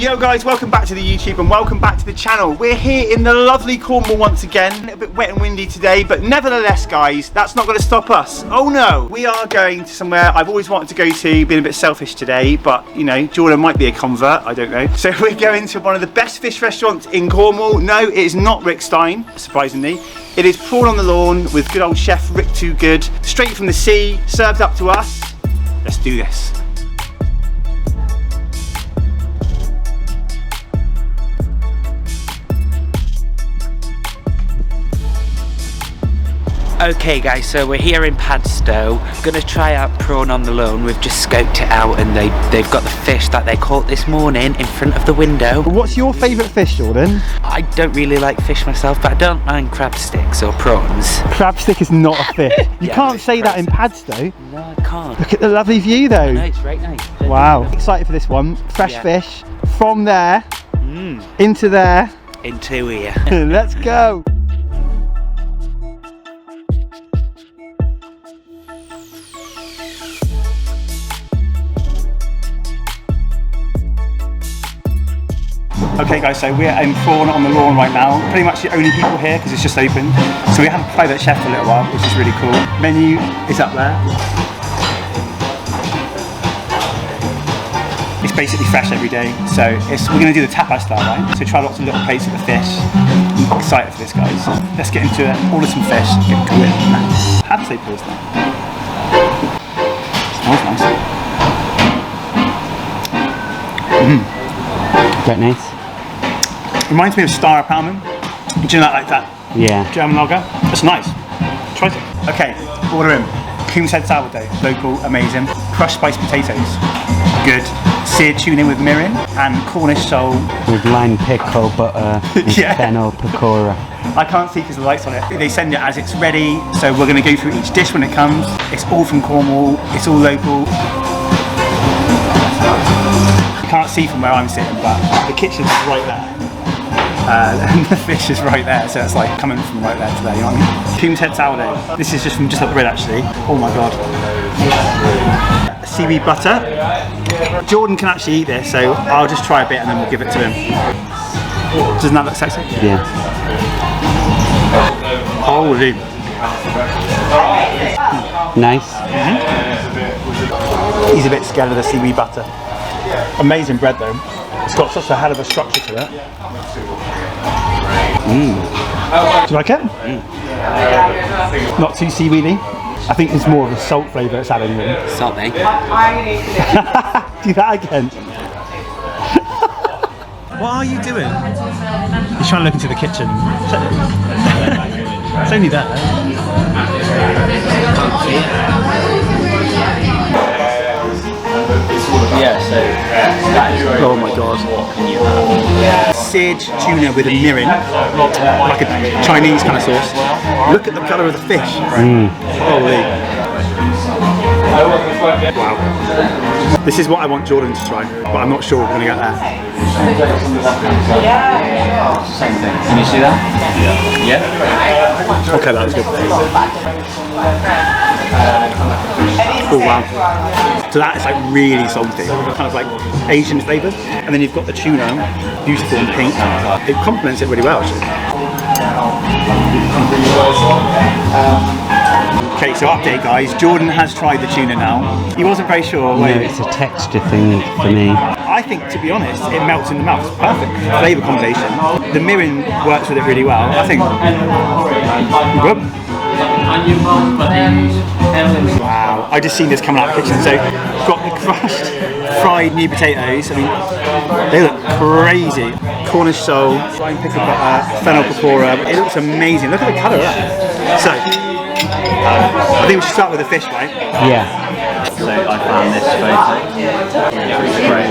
Yo guys, welcome back to the YouTube and welcome back to the channel. We're here in the lovely Cornwall once again. A little bit wet and windy today, but nevertheless guys, that's not going to stop us. Oh no! We are going to somewhere I've always wanted to go to, being a bit selfish today, but you know, Jordan might be a convert, I don't know. So we're going to one of the best fish restaurants in Cornwall. No, it is not Rick Stein, surprisingly. It is Prawn on the Lawn with good old chef Rick Too Good, straight from the sea, served up to us. Let's do this. Okay guys, so we're here in Padstow, gonna try out Prawn on the Lawn. We've just scoped it out and they've got the fish that they caught this morning in front of the window. What's your favourite fish, Jordan? I don't really like fish myself, but I don't mind crab sticks or prawns. Crab stick is not a fish. You can't say that in Padstow. No, I can't. Look at the lovely view though. No, it's right nice. Wow, excited for this one. Fresh fish from there into there. Into here. Let's go. Okay guys, so we're in Prawn on the Lawn right now. Pretty much the only people here because it's just open. So we have a private chef for a little while, which is really cool. Menu is up there. It's basically fresh every day. So we're going to do the tapas style, right? So try lots of little plates of the fish. I'm excited for this, guys. Let's get into it. Order some fish. Get to it. How to say pause now? Smells nice. Quite nice. Reminds me of Star Palmen. Do you know that, like that? Yeah. German lager. That's nice. Try it. Okay, order in. Coom's head sourdough, local, amazing. Crushed spiced potatoes, good. Seared tuna with mirin and Cornish sole. With lime pickle, butter, and fennel pakora. I can't see because the light's on it. They send it as it's ready, so we're going to go through each dish when it comes. It's all from Cornwall, it's all local. You can't see from where I'm sitting, but the kitchen's right there. And the fish is right there, so it's like coming from right there to there, you know what I mean? Coom's head sourdough. This is just from just up the road actually. Oh my god. Seaweed butter. Jordan can actually eat this, so I'll just try a bit and then we'll give it to him. Doesn't that look sexy? Yeah. Holy. Nice. He's a bit scared of the seaweed butter. Amazing bread though. It's got such a hell of a structure to it. Do you like it? Not too seaweedy. I think it's more of the salt flavour it's adding in. Salt, eh? Do that again. What are you doing? He's trying to look into the kitchen. It's only there. Yeah, so Oh my god. Seared tuna with a mirin, like a Chinese kind of sauce. Look at the colour of the fish. Holy. Wow. This is what I want Jordan to try, but I'm not sure we're going to get there. same thing. Can you see that? Yeah. Okay, that was good. Oh wow. So that is like really salty, kind of like Asian flavours. And then you've got the tuna, beautiful and pink. It complements it really well actually. Okay, so update guys, Jordan has tried the tuna now. He wasn't very sure. No, it's a texture thing for me. I think, to be honest, it melts in the mouth. It's perfect flavour combination. The mirin works with it really well. I think. Good. Wow, I just seen this coming out of the kitchen. So, got the crushed, fried new potatoes. I mean, they look crazy. Cornish sole, lime pickle butter, fennel pakora. It looks amazing. Look at the colour of that. So, I think we should start with the fish, right? Yeah. So I found this photo. It's great.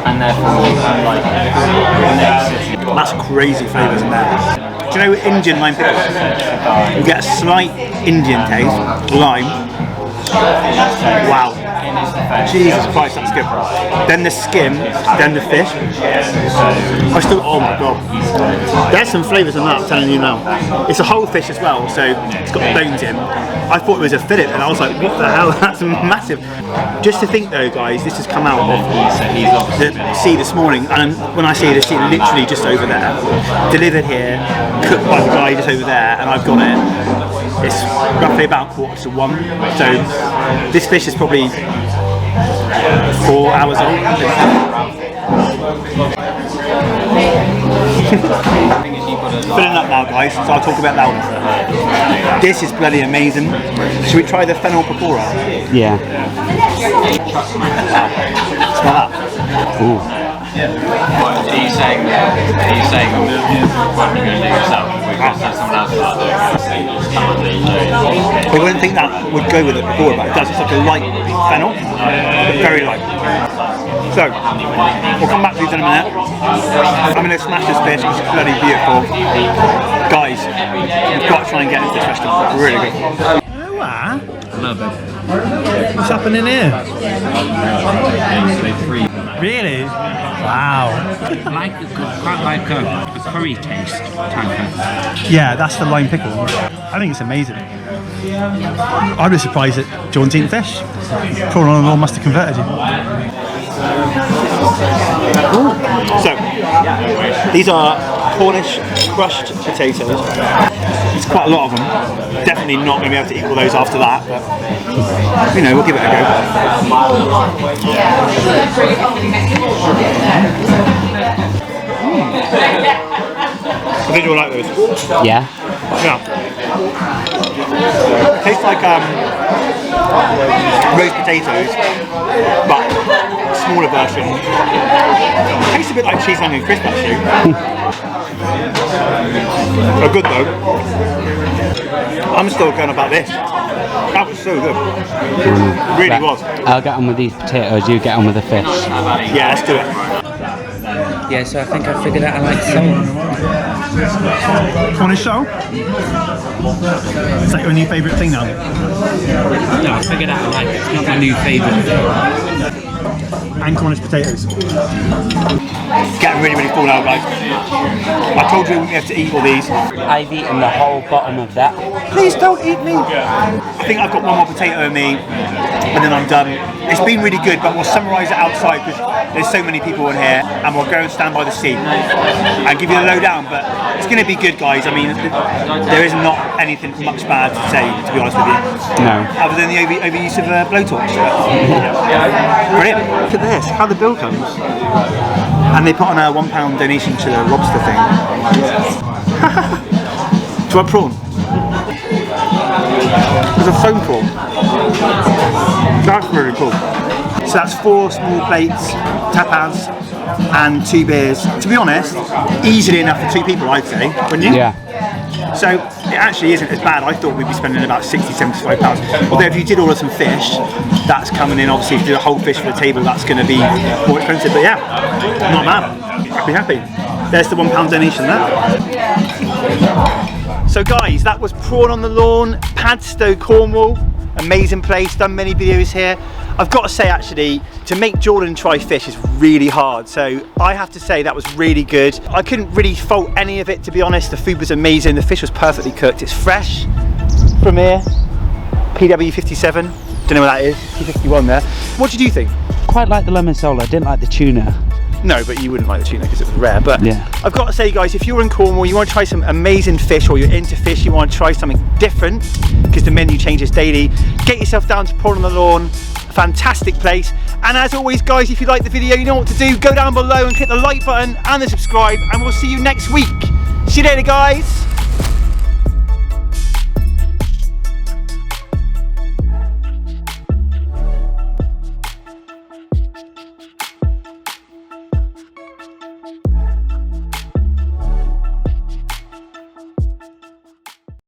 And therefore, like, That's crazy flavours in there. Do you know Indian lime pickle? You get a slight Indian taste, lime. Wow. Jesus Christ, that's good. Then the skim, then the fish. I still, oh my god. There's some flavours in that, I'm telling you now. It's a whole fish as well, so it's got the bones in. I thought it was a fillet, and I was like, what the hell, that's massive. Just to think though, guys, this has come out of the sea this morning, and when I say the sea, literally just over there. Delivered here, cooked by the guy just over there, and I've got it. It's roughly about 1:45, so this fish is probably 4 hours old. Filling up now, guys, so I'll talk about that one. This is bloody amazing. Should we try the fennel pakora? Yeah. Smell that. Ooh. Are you saying what you're going to do yourself? We just have someone else out there. I wouldn't think that would go with the pakora, but it does. It's like a light fennel, but very light. So, we'll come back to these in a minute. I'm going to smash this fish because it's bloody beautiful. Guys, you've got to try and get into this restaurant. It's really good. Oh, wow. Love it. What's happening here? Really? Wow. Quite like a curry taste type of. Yeah, that's the lime pickle. I think it's amazing. I'd be surprised that John's eating fish. Prawn on the lawn must have converted you. So, these are Cornish crushed potatoes. It's quite a lot of them. Definitely not going to be able to equal those after that, but you know, we'll give it a go. I think you'll like those. Yeah. Yeah. Tastes like roast potatoes, but smaller version. Tastes a bit like cheese onion crisp actually. They're good though. I'm still going about this. That was so good. Really Right. was. I'll get on with these potatoes, you get on with the fish. Yeah, let's do it. Yeah, so I think I figured out I like salt. Cornish salt? Is that your new favourite thing now? No, I figured out I like it. It's not my new favourite. And Cornish potatoes. It's getting really, really full now, guys. I told you we have to eat all these. I've eaten the whole bottom of that. Please don't eat me. I think I've got one more potato in me, and then I'm done. It's been really good, but we'll summarise it outside because there's so many people in here, and we'll go and stand by the sea and give you a lowdown. But it's going to be good, guys. I mean, there is not anything much bad to say, to be honest with you. No. Other than the overuse of blowtorch. Brilliant. Look at this, how the bill comes. And they put on a £1 donation to the lobster thing. Do you want prawn? There's a foam prawn. That's really cool. So that's 4 small plates, tapas, and 2 beers. To be honest, easily enough for 2 people, I'd say, wouldn't you? Yeah. So it actually isn't as bad. I thought we'd be spending about £60–75. Although if you did order some fish, that's coming in. Obviously, if you do a whole fish for the table, that's going to be more expensive. But yeah, not bad. Happy. There's the £1 donation there. So guys, that was Prawn on the Lawn, Padstow, Cornwall. Amazing place, done many videos here. I've got to say actually, to make Jordan try fish is really hard. So I have to say that was really good. I couldn't really fault any of it, to be honest. The food was amazing, the fish was perfectly cooked. It's fresh from here, PW57. Don't know what that is, P51 there. What did you think? Quite like the lemon sole, I didn't like the tuna. No, but you wouldn't like the tuna because it was rare. But yeah. I've got to say, guys, if you're in Cornwall, you want to try some amazing fish, or you're into fish, you want to try something different because the menu changes daily, get yourself down to Prawn on the Lawn. A fantastic place. And as always, guys, if you like the video, you know what to do. Go down below and click the like button and the subscribe, and we'll see you next week. See you later, guys.